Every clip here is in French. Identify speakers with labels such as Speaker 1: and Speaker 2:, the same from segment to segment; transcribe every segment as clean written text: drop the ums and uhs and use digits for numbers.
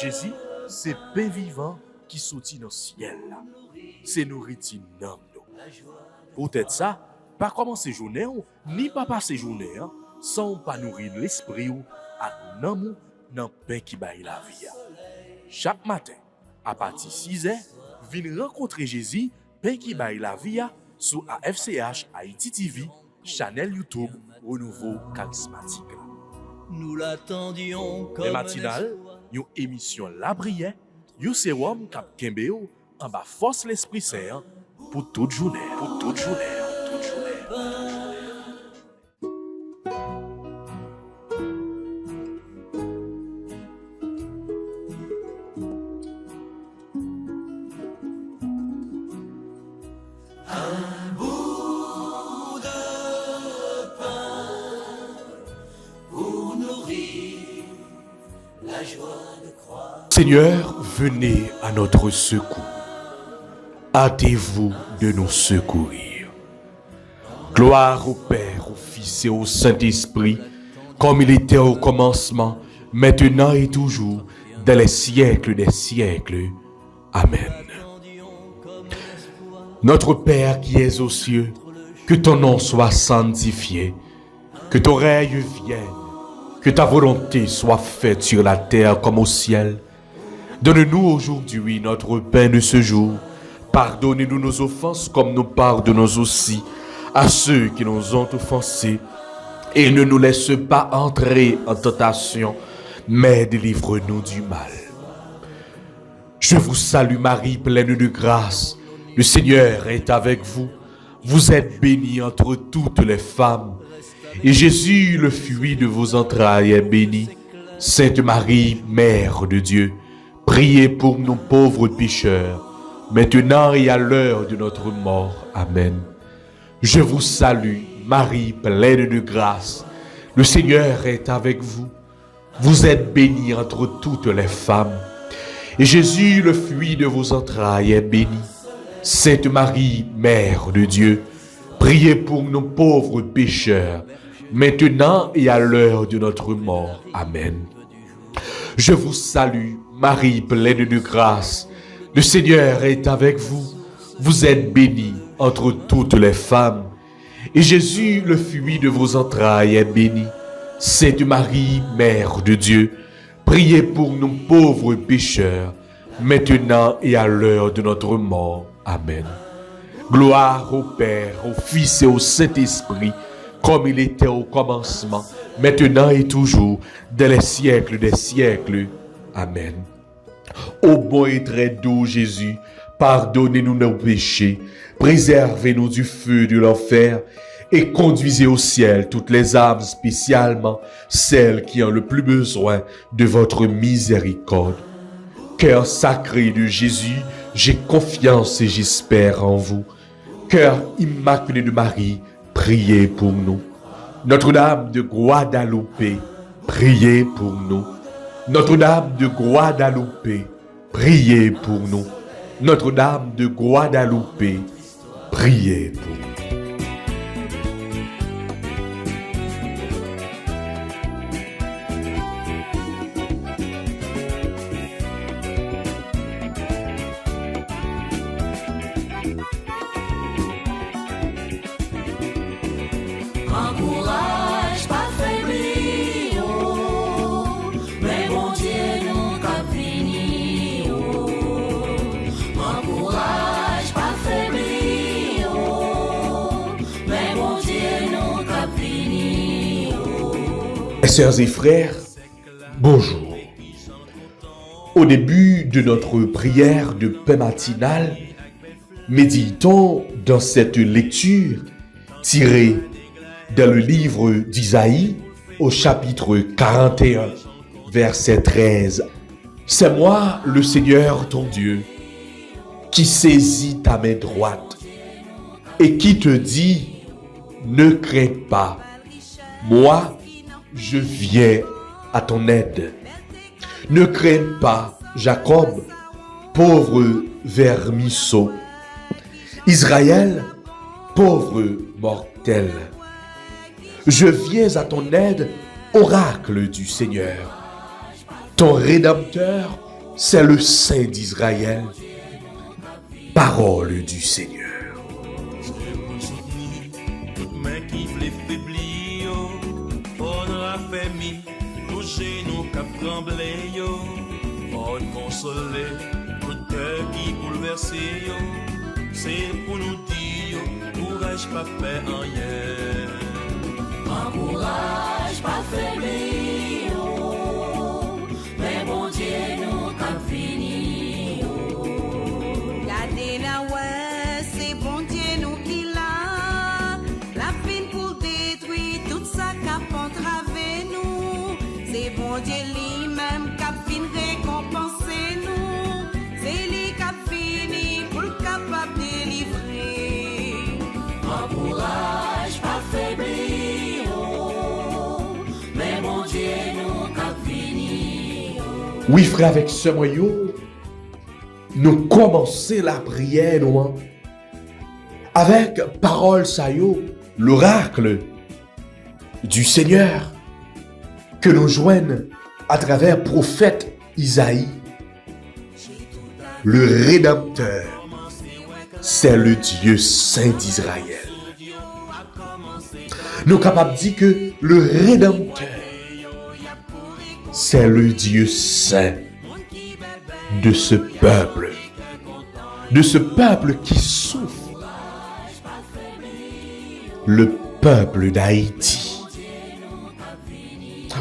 Speaker 1: Jésus, c'est pain vivant qui sortit dans le ciel. C'est nourriture dans nous. Peut-être ça, pas commencer journée ni pas passer journée sans pas nourrir l'esprit ou à nous dans pain qui baille la vie. Chaque matin, à partir de 6h, venez rencontrer Jésus, pain qui baille la vie sur AFCH Haïti TV, channel YouTube Renouveau Charismatique.
Speaker 2: Nous l'attendions comme
Speaker 1: le matinal, une émission La Prière, un sérum cap Kembeo en bas force l'Esprit Saint pour toute journée. Seigneur, venez à notre secours. Hâtez-vous de nous secourir. Gloire au Père, au Fils et au Saint-Esprit, comme il était au commencement, maintenant et toujours, dans les siècles des siècles. Amen. Notre Père qui es aux cieux, que ton nom soit sanctifié, que ton règne vienne, que ta volonté soit faite sur la terre comme au ciel. Donne-nous aujourd'hui notre pain de ce jour. Pardonnez-nous nos offenses comme nous pardonnons aussi à ceux qui nous ont offensés. Et ne nous laisse pas entrer en tentation, mais délivre-nous du mal. Je vous salue Marie, pleine de grâce. Le Seigneur est avec vous. Vous êtes bénie entre toutes les femmes. Et Jésus, le fruit de vos entrailles, est béni. Sainte Marie, Mère de Dieu, priez pour nous pauvres pécheurs, maintenant et à l'heure de notre mort. Amen. Je vous salue, Marie, pleine de grâce. Le Seigneur est avec vous. Vous êtes bénie entre toutes les femmes. Et Jésus, le fruit de vos entrailles, est béni. Sainte Marie, Mère de Dieu, priez pour nous pauvres pécheurs, maintenant et à l'heure de notre mort. Amen. Je vous salue, Marie, pleine de grâce. Le Seigneur est avec vous. Vous êtes bénie entre toutes les femmes. Et Jésus, le fruit de vos entrailles, est béni. Sainte Marie, Mère de Dieu, priez pour nous pauvres pécheurs, maintenant et à l'heure de notre mort. Amen. Gloire au Père, au Fils et au Saint-Esprit, comme il était au commencement, maintenant et toujours, dans les siècles des siècles. Amen. Ô bon et très doux Jésus, pardonnez-nous nos péchés, préservez-nous du feu de l'enfer et conduisez au ciel toutes les âmes, spécialement celles qui ont le plus besoin de votre miséricorde. Cœur sacré de Jésus, j'ai confiance et j'espère en vous. Cœur immaculé de Marie, priez pour nous. Notre-Dame de Guadalupe, priez pour nous. Notre-Dame de Guadalupe, priez pour nous. Notre-Dame de Guadalupe, priez pour nous.
Speaker 3: Encourage, pas faiblir, mais mon Dieu nous qu'a fini. Encourage, pas faiblir, mais mon Dieu nous qu'a fini.
Speaker 1: Mes sœurs et frères, bonjour. Au début de notre prière de paix matinale, méditons dans cette lecture tirée dans le livre d'Isaïe au chapitre 41, verset 13. C'est moi, le Seigneur ton Dieu, qui saisis ta main droite et qui te dit, ne crains pas, moi, je viens à ton aide. Ne crains pas, Jacob, pauvre vermisseau. Israël, pauvre mortel. Je viens à ton aide, oracle du Seigneur. Ton Rédempteur, c'est le Saint d'Israël. Parole du Seigneur.
Speaker 4: Mais qui les faiblit, faudra faire mi, toucher nos cap tremblés, faut consoler, tout cœur qui bouleversé, c'est pour nous dire, courage pas faire rien.
Speaker 3: Encourage pas faiblir, mais bon Dieu nous qu'a fini.
Speaker 5: Gardez la ouais, c'est bon Dieu nous qui l'a. La fin pour détruire tout ça qu'a entravé nous. C'est bon Dieu lui-même qu'a fin récompenser nous. C'est lui qu'a fini pour le capable délivrer.
Speaker 3: Encourage pas faiblir, mais bon Dieu nous qu'a fini.
Speaker 1: Oui, frère, avec ce moyen, nous commençons la prière, nous, hein, avec parole ça yo, l'oracle du Seigneur que nous joignons à travers prophète Isaïe. Le Rédempteur, c'est le Dieu Saint d'Israël. Nous sommes capables de dire que le Rédempteur, c'est le Dieu Saint de ce peuple qui souffre, le peuple d'Haïti.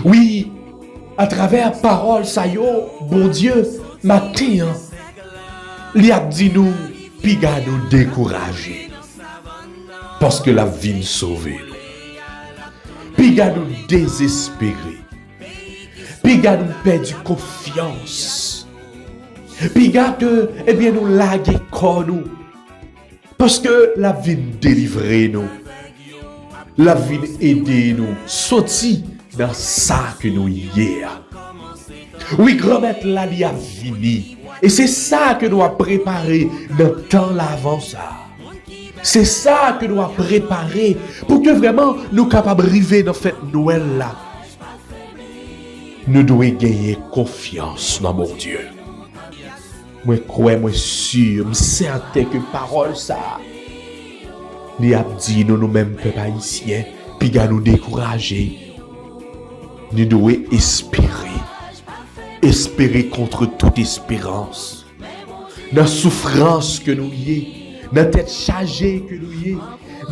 Speaker 1: Oui, à travers parole ça yo, bon Dieu, matin, il a dit nous, puis nous décourager, parce que la vie nous sauve nous. Puis nous désespérer, puis nous perdre confiance, puis que, eh bien, nous laguer corps nous, parce que la vie nous délivrer nous, la vie nous aider nous, sortir dans ça que nous hier. Oui, grand-mère là, il a fini. Et c'est ça que nous avons préparé dans le temps l'avant ça. C'est ça que nous avons préparé pour que vraiment nous capables d'arriver dans cette Noël là. Nous devons gagner confiance dans mon Dieu. Moi crois, moi sûr, je suis certain que parole ça. Nous avons dit nous-mêmes peuple haïtien, puis nous décourager. Nous devons espérer contre toute espérance. Dans la souffrance que nous y est, dans la tête chargée que nous y est,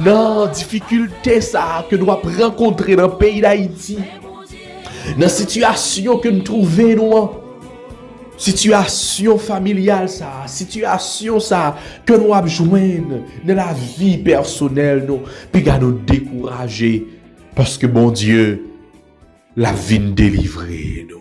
Speaker 1: dans la difficulté ça que nous avons rencontré dans le pays d'Haïti, dans la situation que nous trouvons, nous, situation familiale ça, situation ça que nous avons joindre dans la vie personnelle, nous, puis nous décourager parce que bon Dieu, la vie nous délivrer nous.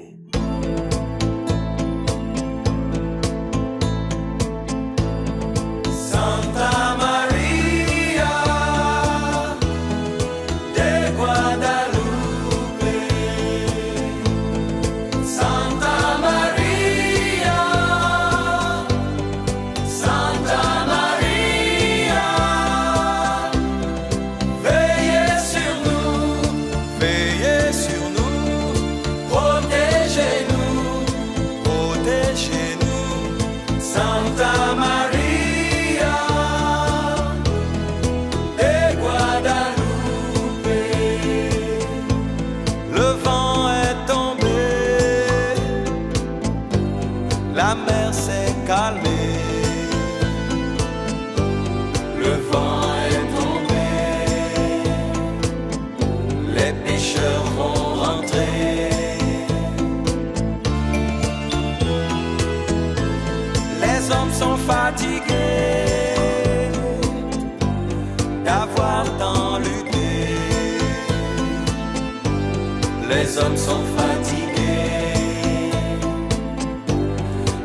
Speaker 2: Les hommes sont fatigués,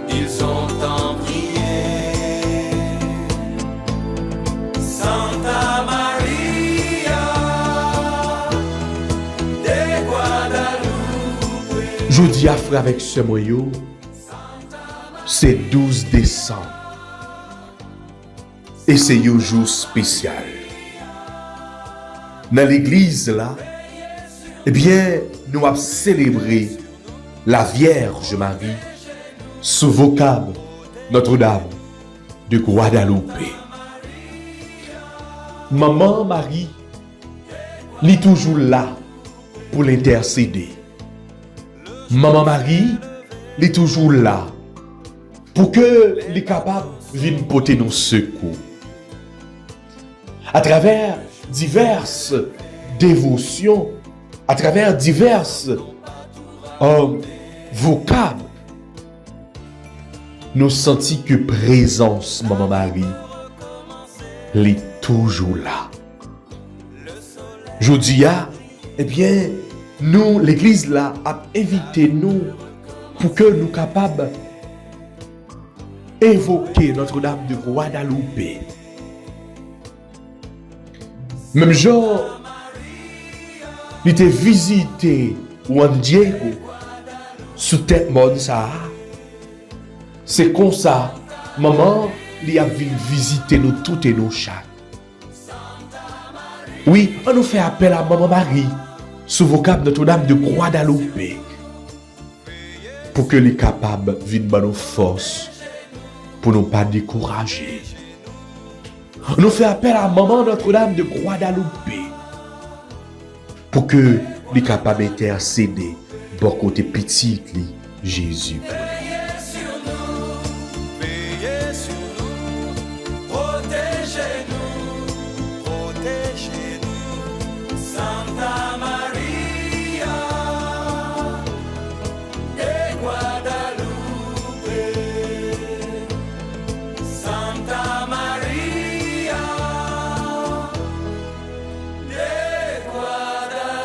Speaker 2: ils ont tant prié. Santa Maria de Guadalupe.
Speaker 1: Jeudi à frère avec ce moyo, c'est 12 décembre. Et c'est un jour spécial. Dans l'église là, eh bien, nous avons célébré la Vierge Marie sous vocable Notre-Dame de Guadeloupe. Maman Marie, elle est toujours là pour l'intercéder. Maman Marie, elle est toujours là pour que les capables viennent porter nos secours. À travers diverses dévotions, à travers diverses vocables, nous sentons que présence Maman Marie, elle est toujours là. Aujourd'hui, eh bien, nous, l'église là, a invité nous pour que nous capables évoquer Notre-Dame de Guadeloupe. Même genre, il était visité Juan Diego sous tête monde ça. C'est comme ça, maman, il a venu visiter nous toutes et nos chaque. Oui, on nous fait appel à Maman Marie sous vocable Notre-Dame de Guadeloupe pour que les capables viennent dans nos forces pour ne pas décourager. On nous fait appel à Maman Notre-Dame de Guadeloupe pour que les capables intercéder pour côté petit Jésus.
Speaker 2: Veillez sur nous, protégez-nous, Santa Maria de Guadalupe, Santa Maria de Guadalupe.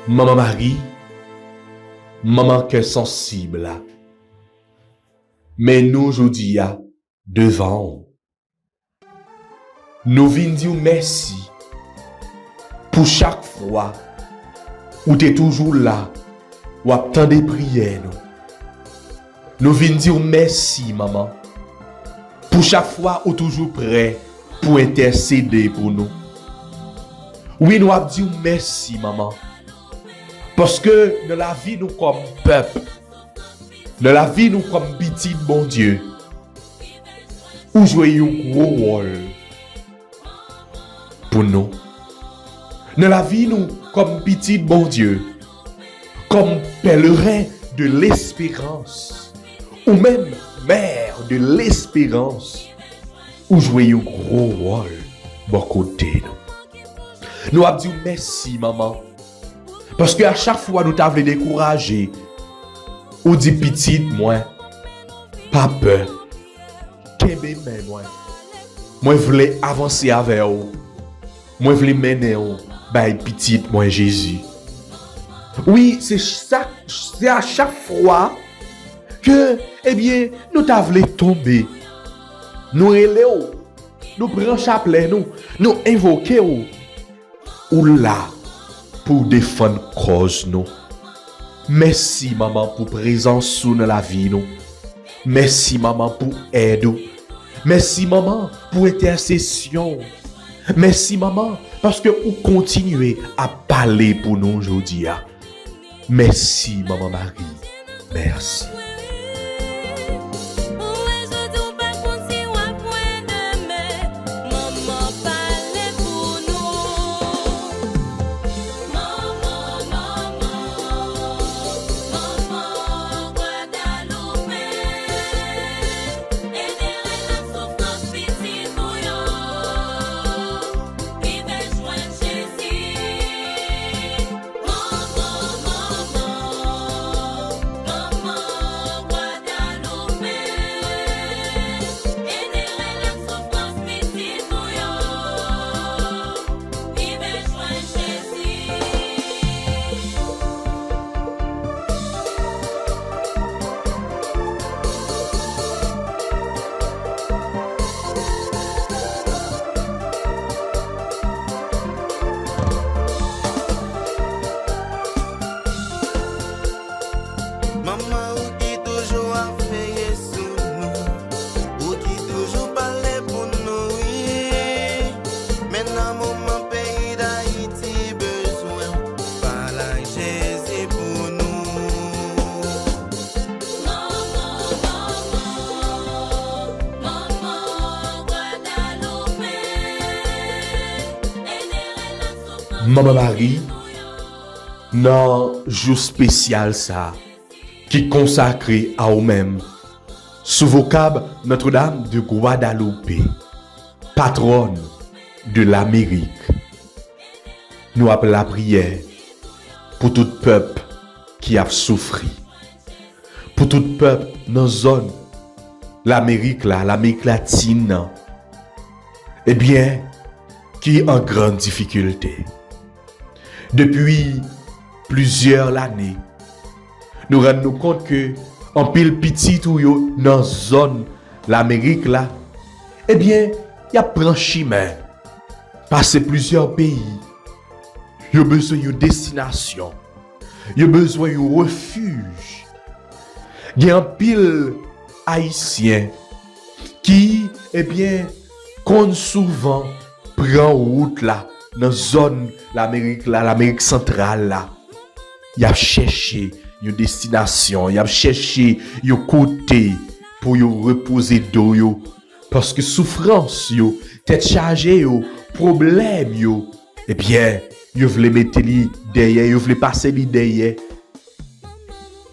Speaker 1: Maman Marie, maman qui est sensible, mais nous aujourd'hui devant, nous venons dire merci pour chaque fois où tu es toujours là, ou attendez prières. Nous venons dire merci maman pour chaque fois où toujours prêt pour intercéder pour nous. Oui, nous avons dit merci maman. Parce que dans la vie, nous comme peuple, dans la vie, nous comme petit bon Dieu, où jouer un gros rôle pour nous. Dans la vie, nous comme petit bon Dieu, comme pèlerin de l'espérance, ou même mère de l'espérance, où jouer un gros rôle bon côté nous. Nous avons dit merci maman. Parce que à chaque fois nous t'avons découragé, ou dit petite moi, pas peur, qu'aimez moi, moi voulais avancer avec vous, moi voulais mener vous, bah petite moi Jésus. Oui, c'est ça, c'est à chaque fois que, eh bien, nous t'avons tombé, nous relèvons, nous prenons chapelet, nous invoquons, ou là. Pour défendre cause nous. Merci maman pour présence sous la vie nous. Merci maman pour aide. Merci maman pour intercession. Merci maman parce que vous continuez à parler pour nous aujourd'hui. Merci maman Marie. Merci. Maman Marie, dans jour spécial ça, qui consacré à vous-même, sous vocable Notre-Dame de Guadalupe, patronne de l'Amérique, nous appelons la prière pour tout peuple qui a souffert, pour tout peuple dans la zone, l'Amérique latine, eh bien, qui est en grande difficulté. Depuis plusieurs années, nous rendons compte que en pile petit ou yo dans zone l'Amérique là, eh bien, il y a pris chemin, passé plusieurs pays, il y a besoin d'une destination, il y a besoin d'un refuge. Il y a un pile haïtien qui, eh bien, compte souvent prend route là dans zone l'Amérique centrale là. Il a cherché une destination, il a cherché un côté pour y reposer d'eau yo, parce que souffrance yo, tête chargée yo, problème yo, eh bien, yo voulait mettre li derrière, yo voulait passer li derrière.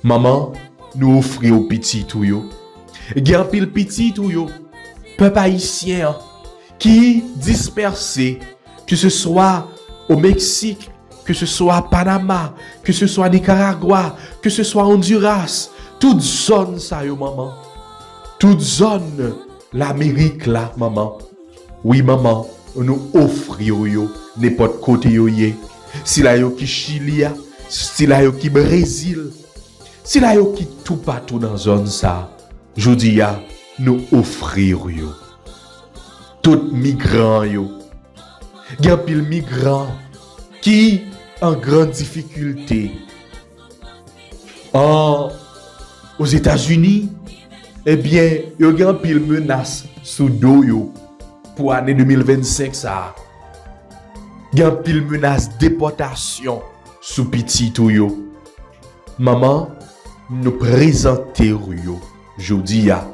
Speaker 1: Maman, nous offrir au petit tout yo. Gen pile petit tout yo, peuple haïtien qui dispersé, que ce soit au Mexique, que ce soit à Panama, que ce soit à Nicaragua, que ce soit Honduras, toute zone ça yo maman. Toute zone l'Amérique là maman. Oui maman, nous offrir yo n'importe côté yo yé. Si la yo qui Chili, si la yo qui Brésil, si la yo qui tout partout dans zone ça. Jodi ya nous offrir yo. Tout migrant yo. Gen pile migrant qui en grande difficulté. Aux États-Unis, eh bien, yo gen pile menace sous dos yo pour année 2025 ça. Gen pile menace déportation sous petit tout yo. Maman, nous présenter yo jodi ya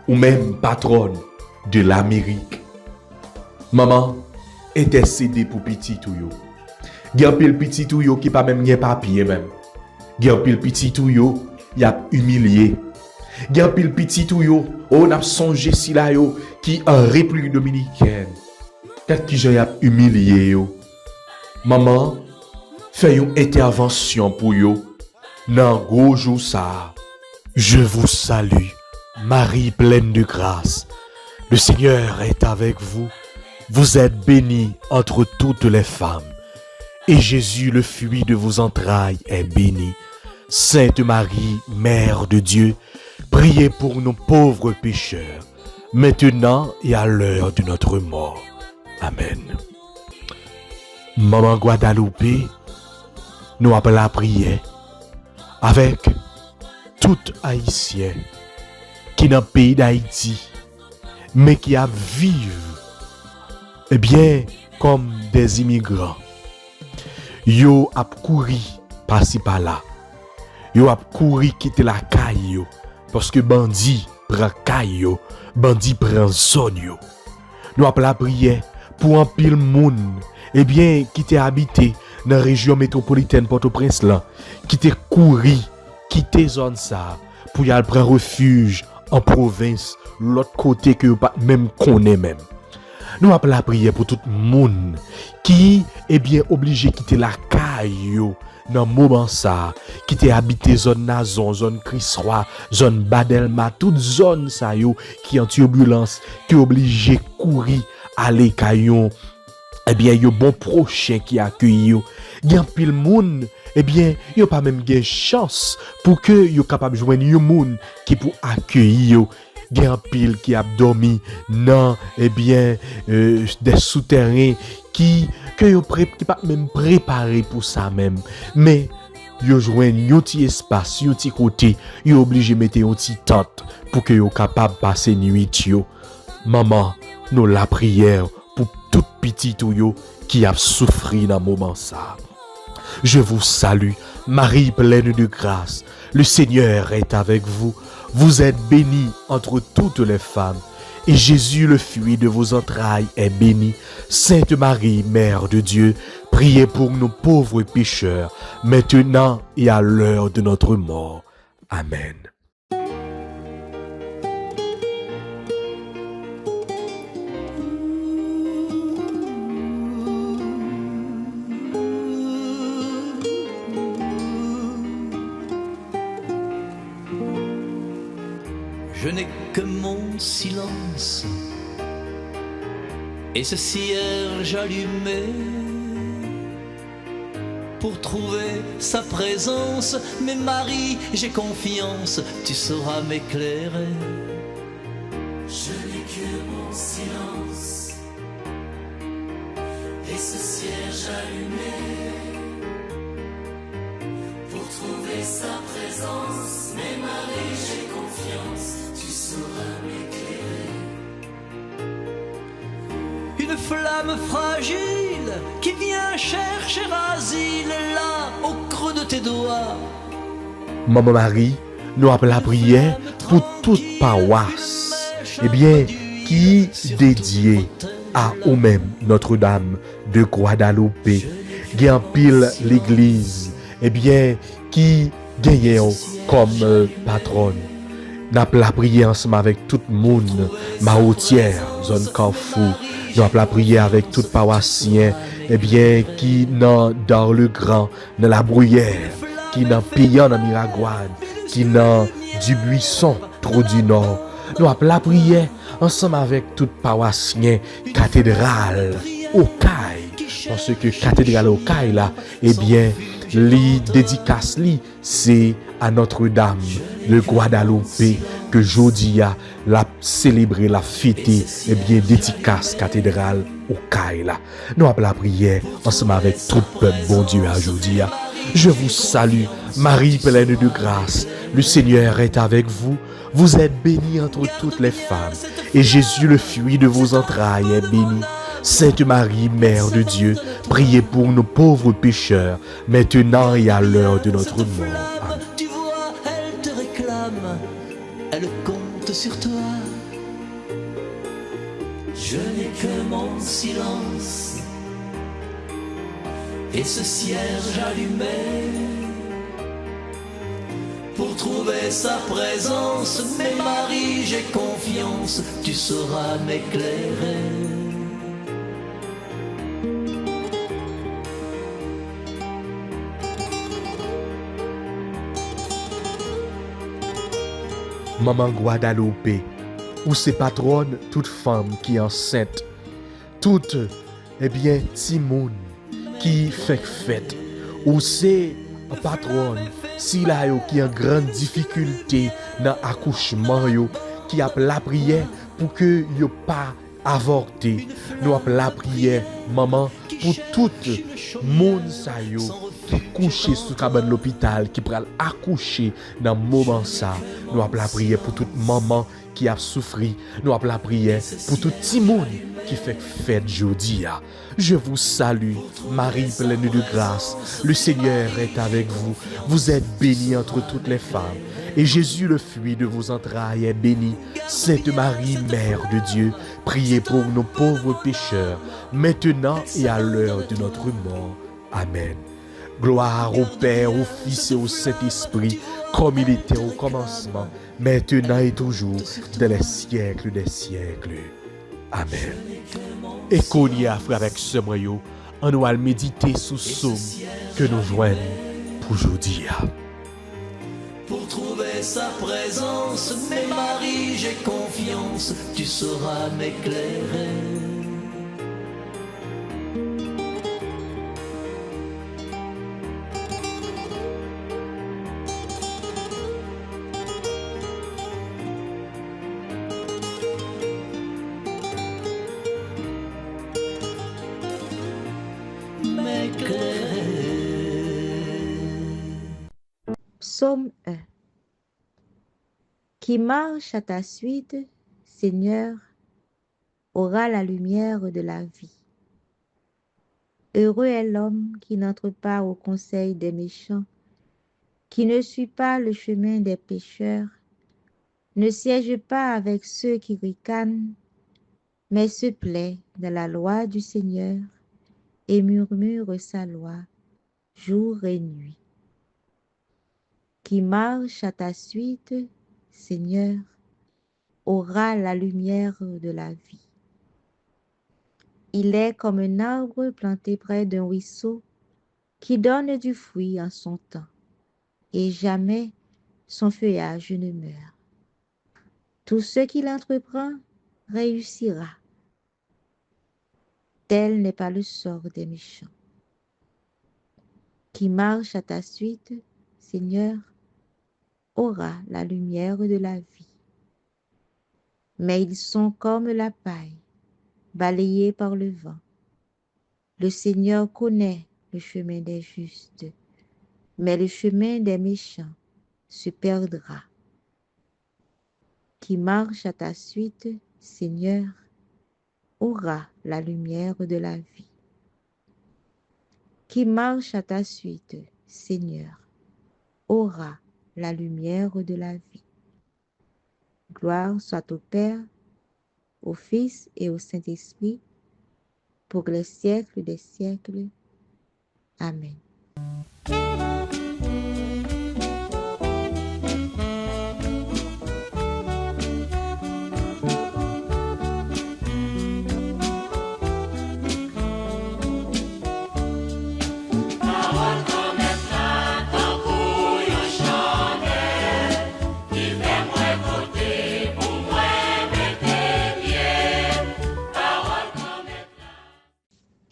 Speaker 1: ou même patronne de l'Amérique. Maman, intercéder pour petit tout yo. Gen pile petit tout yo qui pas même gen papier même. Gen pile petit tout yo y a humilié. Gen pile petit tout yo on a songé si la yo qui en République dominicaine. Peut-être qui y a humilié yo. Maman, fais une intervention pour yo dans gros jour ça. Je vous salue, Marie pleine de grâce. Le Seigneur est avec vous. Vous êtes bénie entre toutes les femmes. Et Jésus, le fruit de vos entrailles, est béni. Sainte Marie, Mère de Dieu, priez pour nos pauvres pécheurs, maintenant et à l'heure de notre mort. Amen. Maman Guadalupe, nous appelons la prière avec tout Haïtien qui dans le pays d'Haïti, mais qui a vivre, eh bien, comme des immigrants. Yo a couru par-ci par-là. Yo a couru quitter la caille yo, parce que bandit prend caille yo, bandit prend zone yo. Nous appelons la prière pour un pile monde, eh bien, qui t'est habité dans la région métropolitaine Port-au-Prince là, qui t'est couru, quitter zone ça, pour y aller prendre refuge en province, l'autre côté que vous pas même connaît même. Nous appelons la prière pour tout le monde qui est bien obligé de quitter la caille dans le moment ça, qui t'est habité zone Nazon, zone Crisroy, zone Badelma, toute zone ça yo qui en turbulence, qui est obligé de courir aller caillon. Eh bien, yo bon prochain qui accueille yo. Gen pile moun, eh bien, yo pas même gen chance pour que yo capable joindre yo moun qui pour accueillir yo. Gen pile qui a dormi dans eh bien des souterrains qui pas même préparé pour ça même. Mais yo joindre yon petit espace, yon petit côté, yo obligé mettre yon petit tente pour que yo capable passer nuit yo. Maman, nous la prière pour tout petit ou yo qui a souffert dans moment ça. Je vous salue, Marie pleine de grâce. Le Seigneur est avec vous. Vous êtes bénie entre toutes les femmes. et Jésus, le fruit de vos entrailles, est béni. Sainte Marie, Mère de Dieu, priez pour nous pauvres pécheurs, maintenant et à l'heure de notre mort. Amen.
Speaker 6: Je n'ai que mon silence et ce cierge allumé pour trouver sa présence. Mais Marie, j'ai confiance, tu sauras m'éclairer.
Speaker 3: Je n'ai que mon silence et ce cierge allumé pour trouver sa présence. Mais Marie, j'ai confiance, tu sauras m'éclairer.
Speaker 6: Une flamme fragile qui vient chercher asile là au creux de tes doigts.
Speaker 1: Maman Marie, nous appelons la prière pour toute paroisse, qui dédiée à nous-mêmes, Notre-Dame de Guadalupe, qui en pile l'église, qui gagne comme patronne. Nous appelons la prière ensemble avec tout le monde, Maoutière, zone Carrefour. Nous appelons la prière avec tout paroissien, qui dans le grand, dans la bruyère, qui dans Payan, dans Miragoine, qui dans du Buisson, trop du Nord. Nous appelons la prière ensemble avec tout paroissien, cathédrale, au Caille. Parce que cathédrale au Caille là, li dédicace li, c'est à Notre-Dame de Guadalupe que Jodia l'a célébré, la fêté, dédicace cathédrale au Kaila. Nous appelons la prière ensemble avec tout le peuple, bon Dieu, à Jodia. Je vous salue, Marie pleine de grâce. Le Seigneur est avec vous. Vous êtes bénie entre toutes les femmes. Et Jésus, le fruit de vos entrailles, est béni. Sainte Marie, Mère de Dieu, priez pour nos pauvres pécheurs, maintenant et à l'heure de notre mort. Amen.
Speaker 6: Tu vois, elle te réclame, elle compte sur toi.
Speaker 3: Je n'ai que mon silence et ce cierge allumé
Speaker 6: Pour trouver sa présence, mais Marie, j'ai confiance, tu sauras m'éclairer.
Speaker 1: Maman Guadalupe, ou c'est patronne, toute femme qui est enceinte, toute, timoun qui fait fête, ou c'est patronne, si la yo qui en grande difficulté dans l'accouchement yo, qui a la prière pour que yo pas avorté. Nous avons la prière, maman, pour tout monde sa yo qui couché sous cabane l'hôpital, qui pral accoucher dans moment ça. Nous avons la prière pour toute maman qui a souffert. Nous avons la prière pour tout petit monde qui fait fête jeudi. Je vous salue, Marie pleine de grâce. Le Seigneur est avec vous. Vous êtes bénie entre toutes les femmes. Et Jésus, le fruit de vos entrailles, est béni. Sainte Marie, Mère de Dieu, priez pour nos pauvres pécheurs, maintenant et à l'heure de notre mort. Amen. Gloire au Père, au Fils et au Saint-Esprit, comme il était au commencement, maintenant et toujours, dans les siècles des siècles. Amen. Et qu'on y a, frère, avec ce moyen, on nous a médité sous somme que nous joignons pour aujourd'hui.
Speaker 6: Pour trouver sa présence, mais Marie, j'ai confiance, tu sauras m'éclairer.
Speaker 7: Psaume 1. Qui marche à ta suite, Seigneur, aura la lumière de la vie. Heureux est l'homme qui n'entre pas au conseil des méchants, qui ne suit pas le chemin des pécheurs, ne siège pas avec ceux qui ricanent, mais se plaît dans la loi du Seigneur et murmure sa loi jour et nuit. Qui marche à ta suite, Seigneur, aura la lumière de la vie. Il est comme un arbre planté près d'un ruisseau qui donne du fruit en son temps, et jamais son feuillage ne meurt. Tout ce qu'il entreprend réussira. Tel n'est pas le sort des méchants. Qui marche à ta suite, Seigneur, aura la lumière de la vie. Mais ils sont comme la paille, balayés par le vent. Le Seigneur connaît le chemin des justes, mais le chemin des méchants se perdra. Qui marche à ta suite, Seigneur, aura la lumière de la vie. Qui marche à ta suite, Seigneur, aura la lumière de la vie. Gloire soit au Père, au Fils et au Saint-Esprit, pour les siècles des siècles. Amen.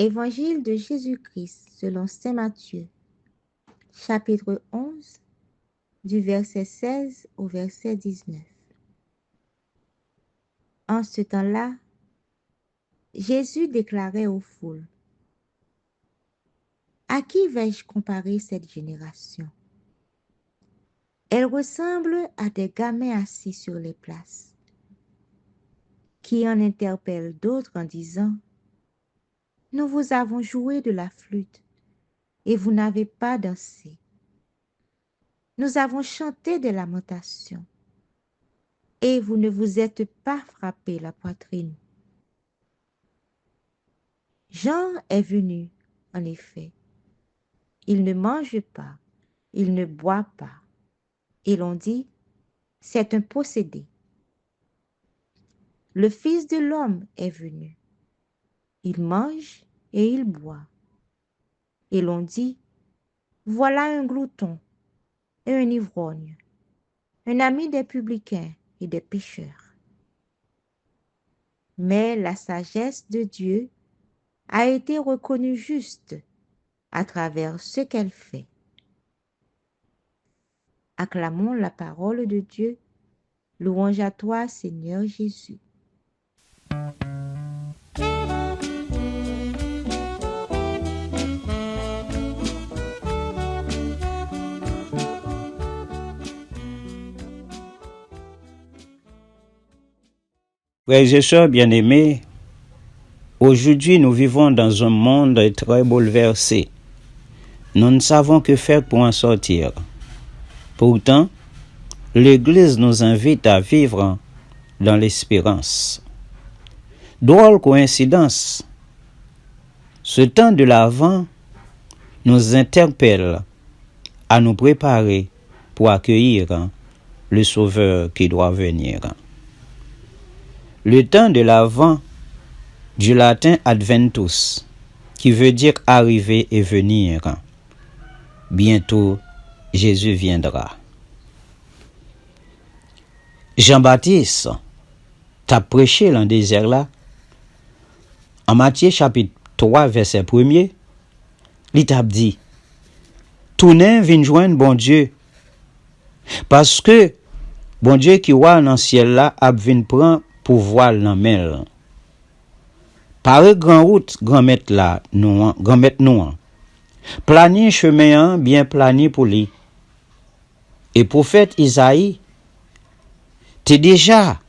Speaker 7: Évangile de Jésus-Christ selon saint Matthieu, chapitre 11, du verset 16 au verset 19. En ce temps-là, Jésus déclarait aux foules: « À qui vais-je comparer cette génération? Elle ressemble à des gamins assis sur les places, qui en interpellent d'autres en disant: Nous vous avons joué de la flûte, et vous n'avez pas dansé. Nous avons chanté des lamentations, et vous ne vous êtes pas frappé la poitrine. » Jean est venu, en effet. Il ne mange pas, il ne boit pas. Et l'on dit: c'est un possédé. Le Fils de l'homme est venu. Il mange et il boit. Et l'on dit: voilà un glouton et un ivrogne, un ami des publicains et des pécheurs. Mais la sagesse de Dieu a été reconnue juste à travers ce qu'elle fait. Acclamons la parole de Dieu. Louange à toi, Seigneur Jésus.
Speaker 8: Frères et sœurs bien-aimés, aujourd'hui nous vivons dans un monde très bouleversé. Nous ne savons que faire pour en sortir. Pourtant, l'Église nous invite à vivre dans l'espérance. Drôle coïncidence, ce temps de l'Avent nous interpelle à nous préparer pour accueillir le Sauveur qui doit venir. Le temps de l'Avent, du latin adventus, qui veut dire arriver et venir. Bientôt, Jésus viendra. Jean-Baptiste t'a prêché dans le désert là. En Matthieu chapitre 3, verset 1er, il t'a dit: tournez, viens joindre bon Dieu. Parce que bon Dieu qui voit dans le ciel là, a vinn prendre pouvoir dans mer. Par grand route, grand maître là, grand maître nous. Planier chemin bien plané pour lui. Et prophète Isaïe t'es déjà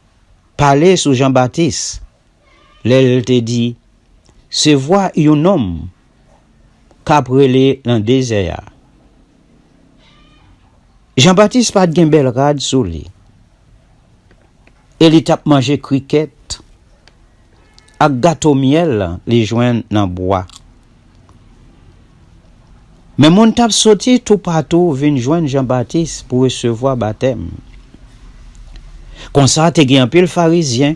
Speaker 8: parlé sous Jean-Baptiste. L'elle te dit: se voit un homme qu'après dans le désert. Jean-Baptiste pas de belle rade sous lui. et li tap manger cricket ak gâteau miel li joindre dans bois. Mais mon tap sorti tout partout vinn joindre Jean-Baptiste pour recevoir baptême. Comme ça te gen pile pharisien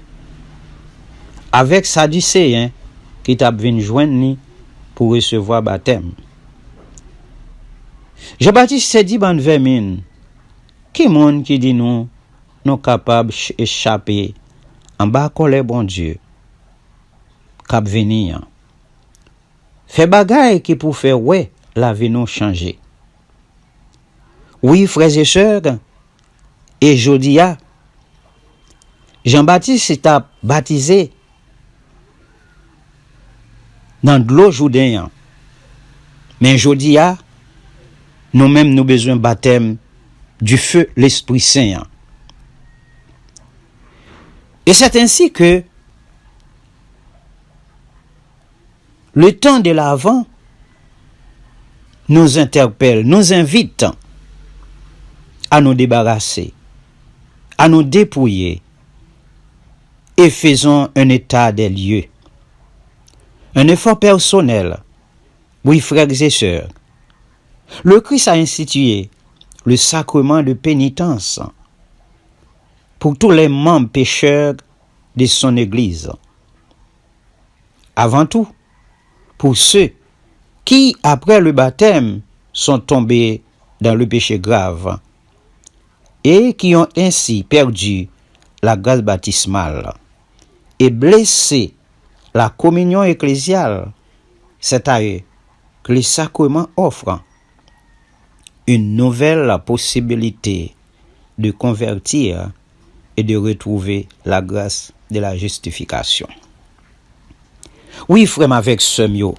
Speaker 8: avec sadducéen qui tap vinn joindre ni pour recevoir baptême. Jean-Baptiste s'est dit ban vermine, qui monde qui dit nous capable échapper en bas colère bon Dieu cap venir. Fait bagay qui pour faire ouais la vie nous changer. Oui, frères et sœurs, et jodia, Jean-Baptiste s'est baptisé dans de l'eau Jourdain. Mais jodia, nous-mêmes nous besoin baptême du feu l'Esprit Saint. Et c'est ainsi que le temps de l'Avent nous interpelle, nous invite à nous débarrasser, à nous dépouiller et faisons un état des lieux. Un effort personnel, oui frères et sœurs. Le Christ a institué le sacrement de pénitence pour tous les membres pécheurs de son Église. Avant tout, pour ceux qui, après le baptême, sont tombés dans le péché grave et qui ont ainsi perdu la grâce baptismale et blessé la communion ecclésiale, c'est à eux que le sacrement offre une nouvelle possibilité de convertir et de retrouver la grâce de la justification. Oui, frère, avec ce mieux,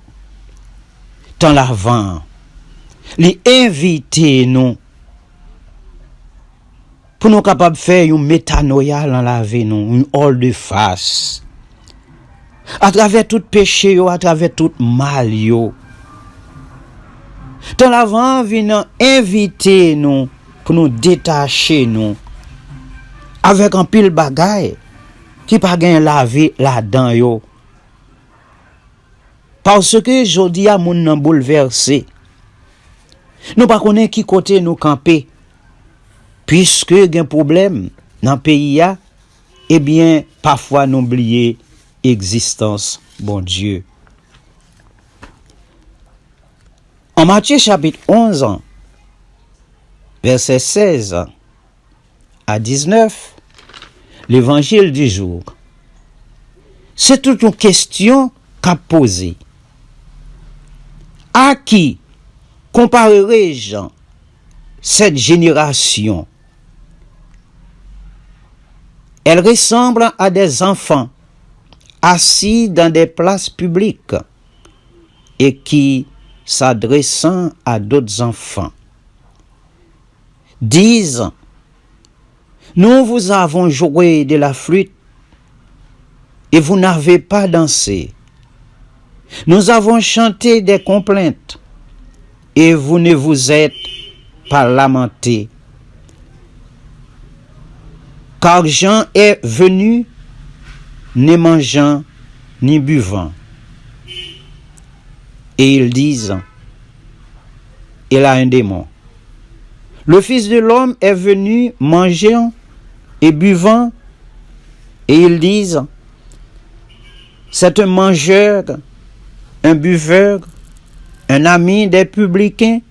Speaker 8: dans l'avant, les inviter nous pour nous capables de faire une métanoïa dans la vie, une hall de face. À travers tout péché, à travers tout mal. Dans l'avant, venons inviter nous pour nous détacher nous avec un pile bagaille qui pas gagne la vie là-dedans yo. Parce que jodi a moun nan bouleversé. Nous pas connaît qui côté nous camper. Puisque gen problème dans pays a, eh bien parfois nous oublier existence bon Dieu. En Matthieu chapitre 11 verset 16 à 19, l'évangile du jour, c'est toute une question qu'a posée. À qui comparerai-je cette génération? Elle ressemble à des enfants assis dans des places publiques et qui, s'adressant à d'autres enfants, disent: nous vous avons joué de la flûte et vous n'avez pas dansé. Nous avons chanté des complaintes et vous ne vous êtes pas lamenté. Car Jean est venu ne mangeant ni buvant. Et ils disent: il a un démon. Le Fils de l'homme est venu mangeant et buvant. Et ils disent: c'est un mangeur, un buveur, un ami des publicains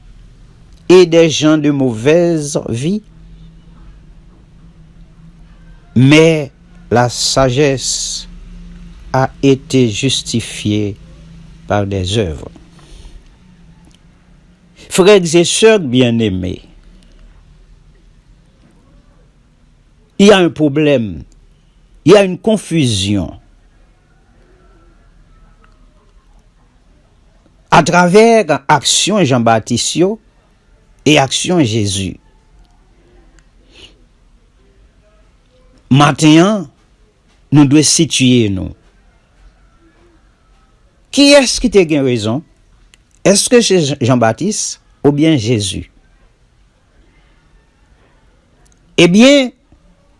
Speaker 8: et des gens de mauvaise vie. Mais la sagesse a été justifiée par des œuvres. Frères et sœurs bien-aimés, il y a un problème, il y a une confusion. À travers action Jean-Baptiste et action Jésus. Maintenant, nous devons situer nous. Qui est-ce qui a raison? Est-ce que c'est Jean-Baptiste ou bien Jésus? Eh bien,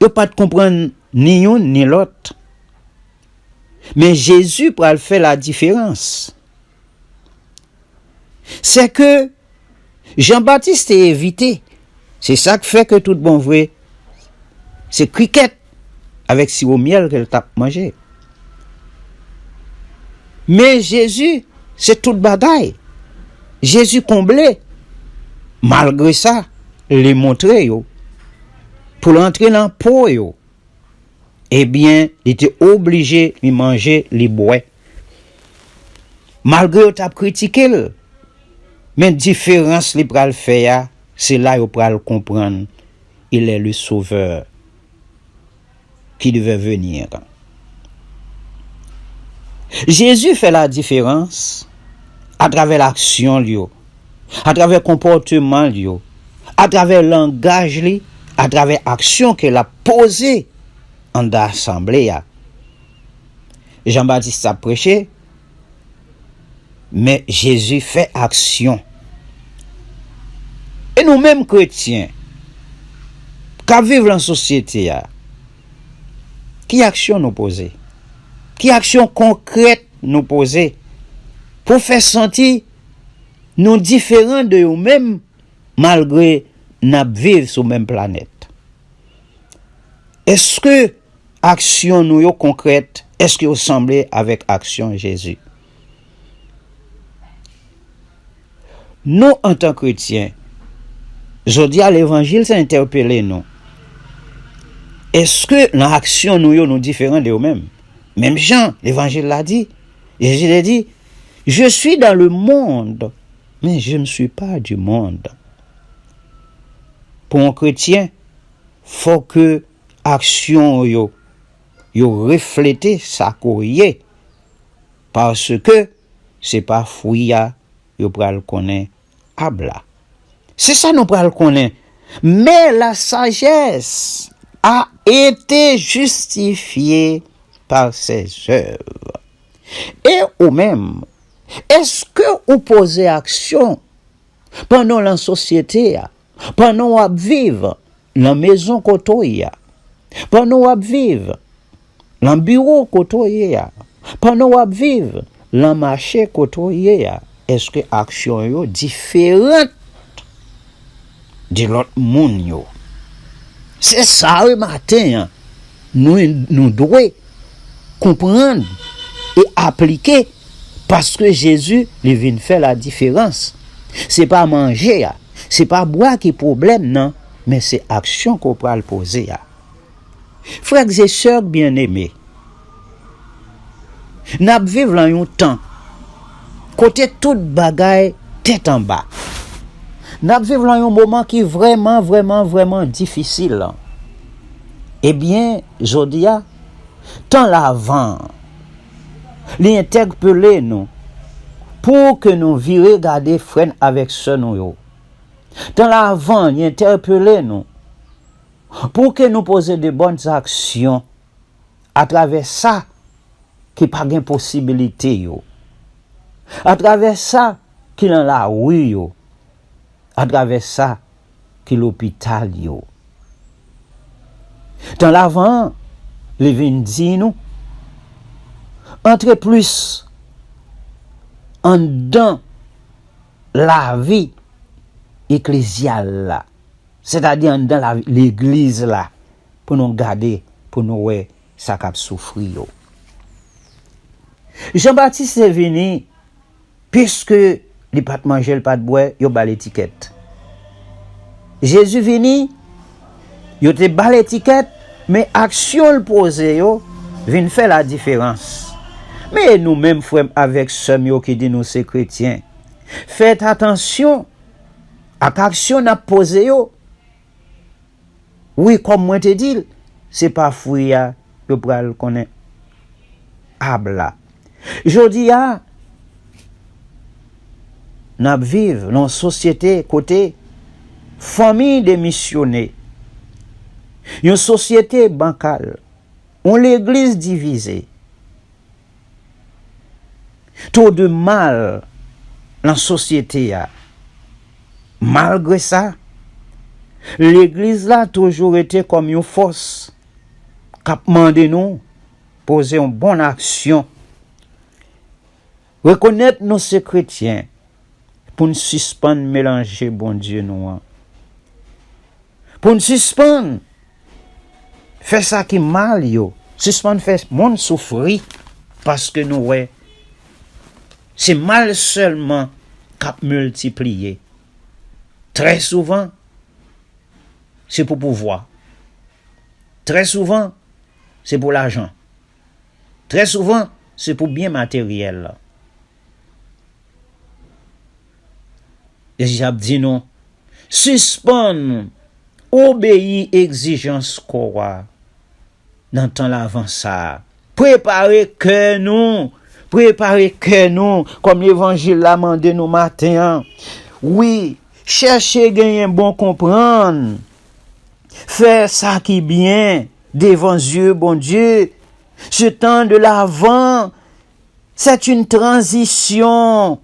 Speaker 8: il ne pas comprendre ni un ni l'autre. Mais Jésus pour le faire la différence. C'est que Jean-Baptiste est évité. C'est ça qui fait que tout bon vrai, c'est cricket avec sirop miel qu'elle tape manger. Mais Jésus, c'est toute bagaille. Jésus comblé. Malgré ça, les montrer yo. Pour l'entrer dans le pot yo. Eh bien, il était obligé de manger les bois. Malgré que tu as critiqué, mais différence li pral faire, c'est là où pral comprendre. Il est le sauveur qui devait venir. Jésus fait la différence à travers l'action, à travers le comportement, à travers le langage, à travers l'action qu'il a posée en assemblée. Jean-Baptiste a prêché, mais Jésus fait action. Et nous-mêmes chrétiens, qui vivons dans la société, qui action nous poser? Qui action concrète nous poser? Pour faire sentir nous différents de nous-mêmes, malgré nous vivons sur la même planète. Est-ce que action nous yo concrète, est-ce que vous semblez avec action Jésus? Nous, en tant que chrétiens, je dis à l'évangile, c'est interpeller nous. Est-ce que l'action nous différents de nous-mêmes? Même Jean, l'évangile l'a dit. Jésus l'a dit, je suis dans le monde, mais je ne suis pas du monde. Pour un chrétien, faut que action yo refléter sa courrier. Parce que c'est pas fouilla yo pral connaître habla. C'est ça nous pral connaître. Mais la sagesse a été justifiée par ses œuvres. Et ou même, est-ce que vous posez action pendant la société, pendant vous vivre dans la maison côtoya, pendant vous vivre dans le bureau côtoya, pendant vous vivre dans le marché côtoya, est-ce que action est différente de l'autre monde? C'est ça le matin, nous devons comprendre et appliquer parce que Jésus il vient faire la différence. C'est pas manger, c'est pas boire qui est problème non, mais c'est action qu'on peut le poser. Frères et sœurs bien-aimés, nous vivons dans un temps côté toute bagaille tête en bas. Nous vivons dans un moment qui est vraiment difficile. Eh bien, je dis, tant l'avant, l'interpeller nous, pour que nous virions garder freine avec ce nous. Tant l'avant, l'interpeller nous, pour que nous posions de bonnes actions à travers ça qui pas de possibilité. À travers ça qui dans la rue, à travers ça qui l'hôpital. Dans l'avant, les vins dit nous, entre plus en dans la vie ecclésiale là, c'est-à-dire dans l'église là, pour nous garder, pour nous voir ça cap souffrir. Jean-Baptiste est venu puisque il pas de manger, il pas de boire, il a l'étiquette. Jésus venu, il a bas l'étiquette, mais action le posé yo vient faire la différence. Mais nous-mêmes frères avec ceux qui dit nous c'est chrétiens, faites attention à l'action n'a posé yo. Oui, comme moi te dit, c'est pas fouilla yo pral connaît habla. Jodi a n'a vivre dans société côté famille de missionnaires. Une société bancale, on l'église divisée. Trop de mal dans la société. Malgré ça, l'église là a toujours été comme une force cap mandé nous poser une bonne action. Reconnaître nous ces chrétiens pour nous suspendre mélanger bon Dieu nous. Pour nous suspendre faire ça qui mal yo, suspendre faire monde souffrir parce que nous ouais c'est mal seulement cap multiplier. Très souvent c'est pour pouvoir. Très souvent c'est pour l'argent. Très souvent c'est pour bien matériel. Et j'ai dit non, suspendre, obéir exigence quoi dans temps l'avant ça. Préparer que nous, comme l'évangile l'a demandé nous matin. Oui, chercher gagner bon comprendre. Faire ça qui bien devant Dieu, bon Dieu. Ce temps de l'avant, c'est une transition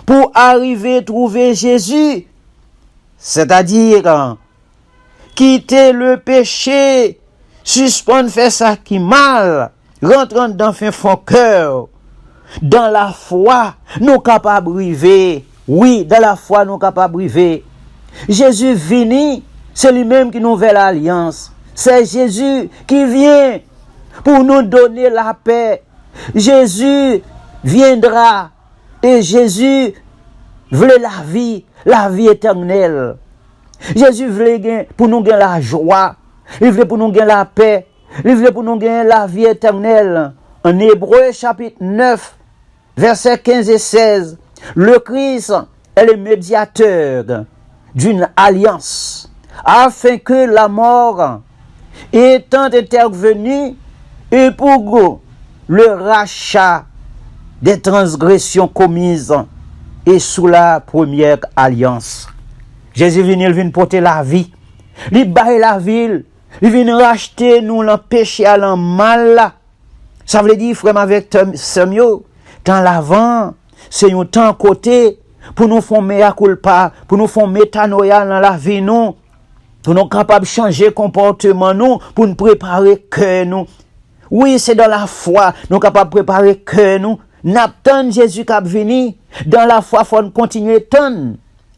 Speaker 8: pour arriver à trouver Jésus. C'est-à-dire, quitter le péché, suspendre faire ça qui mal, rentrant dans fin fond cœur, dans la foi, nous capables arriver. Oui, dans la foi, nous capables arriver. Jésus vini, c'est lui-même qui nous fait l'alliance. C'est Jésus qui vient pour nous donner la paix. Jésus viendra et Jésus voulait la vie éternelle. Jésus voulait pour nous gagner la joie, il voulait pour nous gagner la paix, il voulait pour nous gagner la vie éternelle. En Hébreux chapitre 9, versets 15 et 16, le Christ est le médiateur d'une alliance, afin que la mort étant intervenue et pour le rachat des transgressions commises et sous la première alliance. Jésus vient porter la vie. Il baille la ville. Il vient racheter nous le péché à le mal. Ça veut dire, frère, avec Samuel, dans l'avant, c'est un temps côté pour nous faire mea culpa, pour nous faire métanoïa dans la vie, nous, pour nous capables de changer comportement, nous, pour nous préparer que nous. Oui, c'est dans la foi, nous capables de préparer que nous. N'attend Jésus qui venu dans la foi, faut continuer tant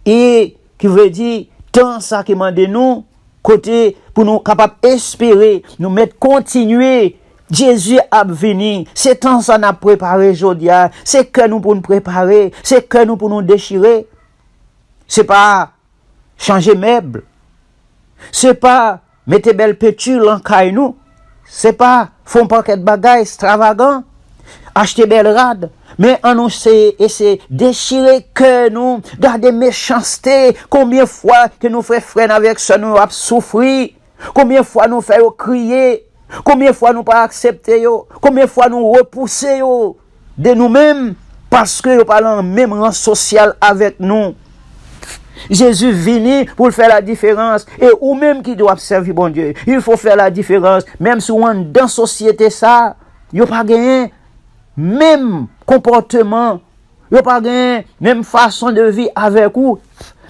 Speaker 8: et qui veut dire tant ça qui m'a nous côté pour nous capables espérer nous mettre continuer. Jésus a venu, c'est tant ça n'a préparé aujourd'hui, c'est que nous pour nous préparer, c'est que nous pour nous déchirer. C'est pas changer meuble, c'est pas mettre belle pétule en caille nous, c'est pas font paquet de bagages extravagants. Acheter belle rade, mais on essaie déchirer que nous, garder méchanceté, combien de fois que nous frères avec ça nous a souffrir, combien de fois nous faisons crier, combien de fois nous pas accepter yo, combien de fois nous repousser yo de nous-mêmes parce que nous parlons même rang social avec nous. Jésus venu pour faire la différence et ou même qui doit servir bon Dieu, il faut faire la différence même si on dans société ça, yo pas gagné même comportement, yo pas gagné même façon de vivre avec vous,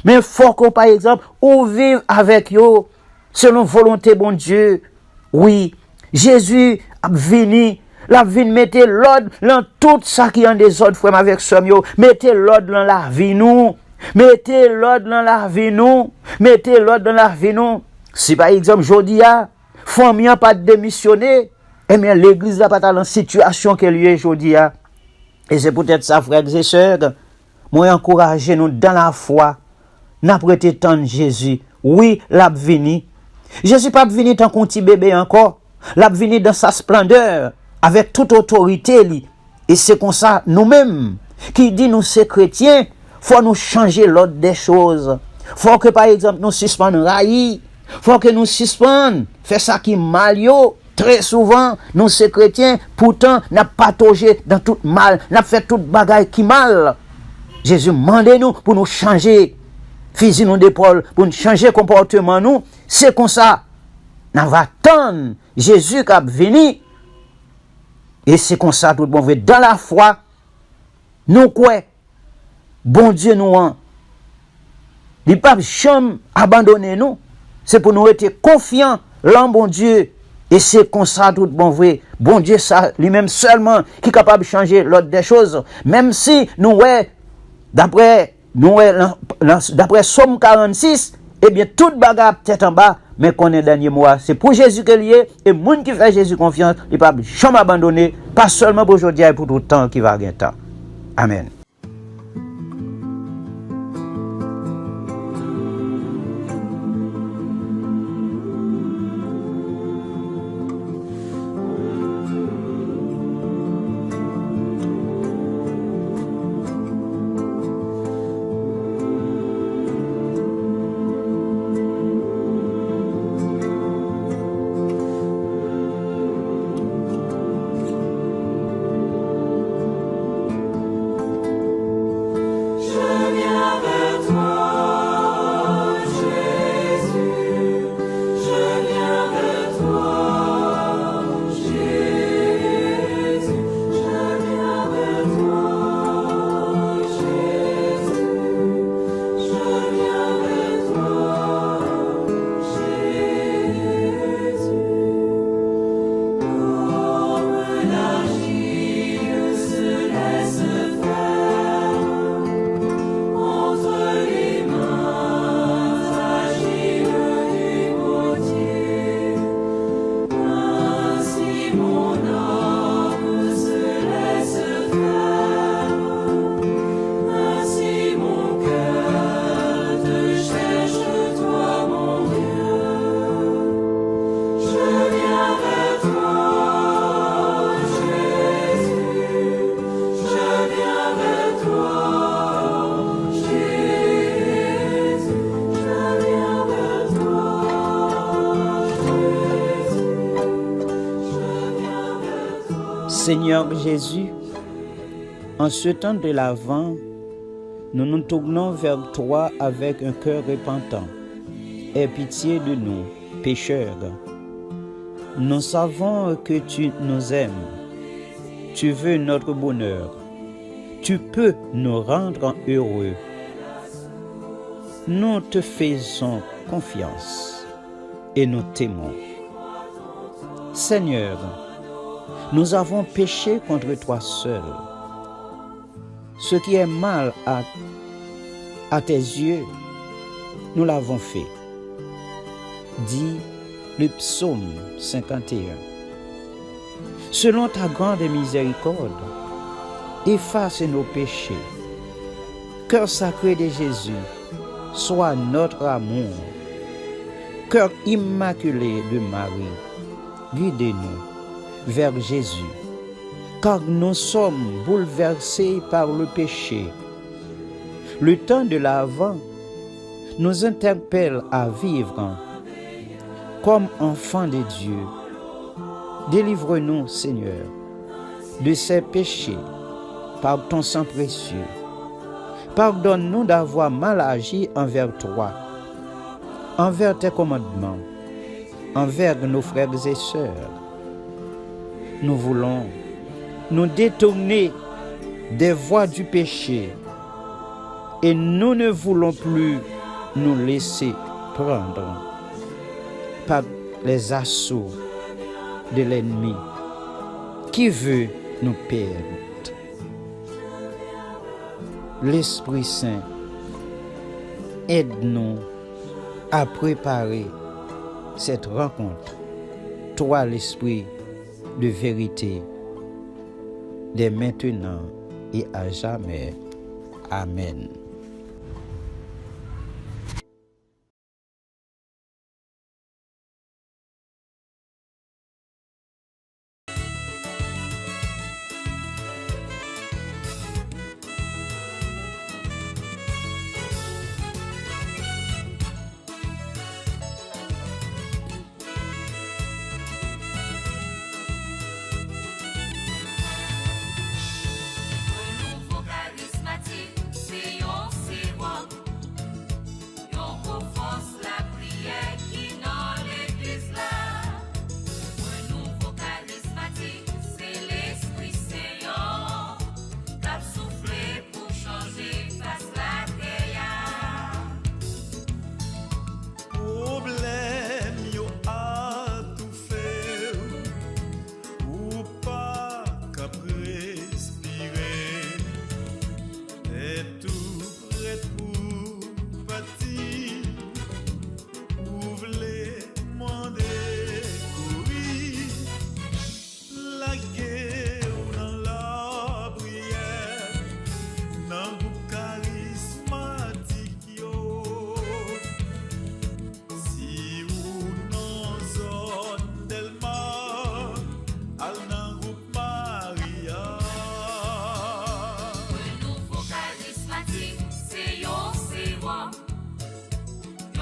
Speaker 8: mais faut que par exemple ou vivre avec yo selon volonté bon Dieu. Oui, Jésus a venu, la vie mettez l'ordre dans tout ça qui en désordre frère avec somme yo, mettez l'ordre dans la vie nous, mettez l'ordre dans la vie nous, mettez l'ordre dans la vie nous. Si par exemple jodi a famille pas démissionner, eh bien, l'église n'a pas dans la situation qu'elle est aujourd'hui. Et c'est peut-être ça, frères et sœurs. Moi, encourager nous dans la foi. N'a prêté tant de Jésus. Oui, l'a venu. Jésus pas venu tant qu'un petit bébé encore. L'a venu dans sa splendeur, avec toute autorité. Et c'est comme ça, nous-mêmes, qui dit nous, ces chrétiens, faut nous changer l'ordre des choses. Faut que, par exemple, nous suspendons raïs. Faut que nous suspendons, faire ça qui mal yo. Très souvent, nous, ces chrétiens, pourtant, n'a pas togé dans tout mal, n'a fait tout bagaille qui mal. Jésus mandez nous pour nous changer, fusil nous d'épaule, pour nous changer comportement nous. C'est comme ça. Nous va attendre Jésus qui a venu. Et c'est comme ça, tout le monde veut dans la foi. Nous quoi? Bon Dieu nous en. Il pas jamais abandonner nous. C'est pour nous être confiants, l'en bon Dieu. Et c'est comme ça tout bon vrai. Bon Dieu, ça, lui-même seulement, qui est capable de changer l'ordre des choses. Même si nous, d'après Somme 46, eh bien, toute bagarre tête en bas, mais qu'on est dernier mois. C'est pour Jésus que lié, et le monde qui fait Jésus confiance, il ne peut jamais abandonner, pas seulement pour aujourd'hui, mais pour tout le temps qui va gagner temps. Amen. Seigneur Jésus, en ce temps de l'Avent, nous nous tournons vers toi avec un cœur repentant. Aie pitié de nous, pécheurs. Nous savons que tu nous aimes. Tu veux notre bonheur. Tu peux nous rendre heureux. Nous te faisons confiance et nous t'aimons. Seigneur, nous avons péché contre toi seul. Ce qui est mal à tes yeux, nous l'avons fait. Dit le psaume 51. Selon ta grande miséricorde, efface nos péchés. Cœur sacré de Jésus, sois notre amour. Cœur immaculé de Marie, guidez-nous vers Jésus, car nous sommes bouleversés par le péché. Le temps de l'Avent nous interpelle à vivre comme enfants de Dieu. Délivre-nous, Seigneur, de ces péchés par ton sang précieux. Pardonne-nous d'avoir mal agi envers toi, envers tes commandements, envers nos frères et sœurs. Nous voulons nous détourner des voies du péché et nous ne voulons plus nous laisser prendre par les assauts de l'ennemi qui veut nous perdre. L'Esprit Saint, aide-nous à préparer cette rencontre. Toi, l'Esprit de vérité, dès maintenant et à jamais. Amen.
Speaker 3: Renouveau charismatique, prions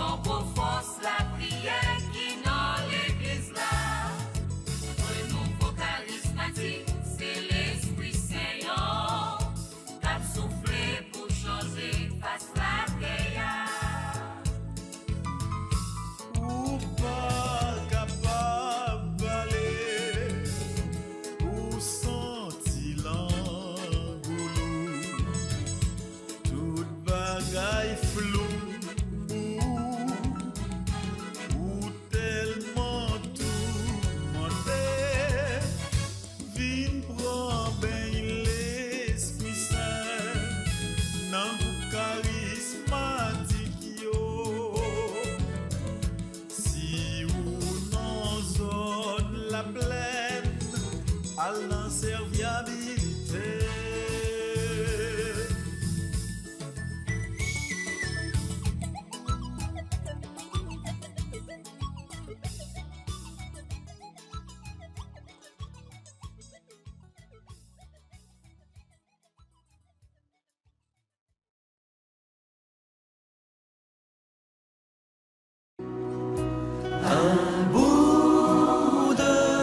Speaker 3: Bon pour force la prière qui dans l'église là. Renouveau charismatique, c'est l'Esprit Saint. Cap soufflé pour changer face la terre.
Speaker 9: Ou pas capable d'aller, ou senti l'angoulou, tout bagaille flou, ou tellement tourmenté, vin prend ben l'Esprit Saint, nan pou charismatique yo. Si ou nan zone la plaine, à l'inserviabilité.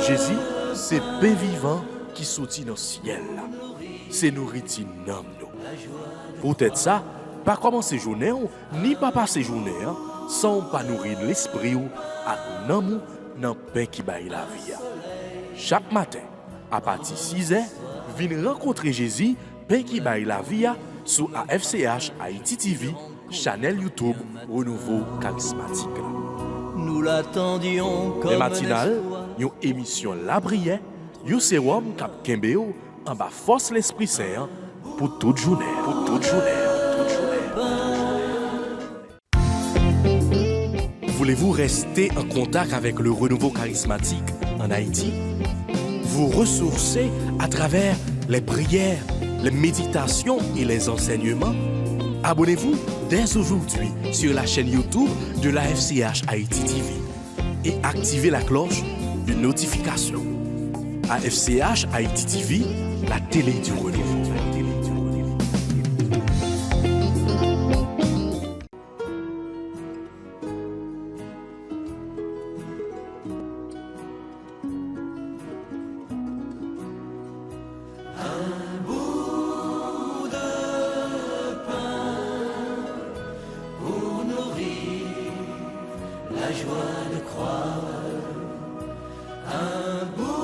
Speaker 1: Jésus, c'est pain vivant qui sortit dans le ciel. C'est nourriture dans nous. Peut-être ça, pas commencer journée ni pas passer journée sans pas nourrir l'esprit ou avec nan dans pain qui baille la vie. Chaque matin, à partir de 6h, venez rencontrer Jésus, pain qui baille la vie sur AFCH Haïti TV, channel YouTube Renouveau Charismatique.
Speaker 6: Nous l'attendions comme
Speaker 1: Les matinales, une émission La Prière, un sérum cap Kembeo en bas force l'Esprit Saint pour toute journée. Voulez-vous rester en contact avec le renouveau charismatique en Haïti? Vous ressourcer à travers les prières, les méditations et les enseignements? Abonnez-vous dès aujourd'hui sur la chaîne YouTube de la FCH Haïti TV et activez la cloche de notification. AFCH Haïti TV, la télé du renouveau.
Speaker 6: la joie de croire. Un bout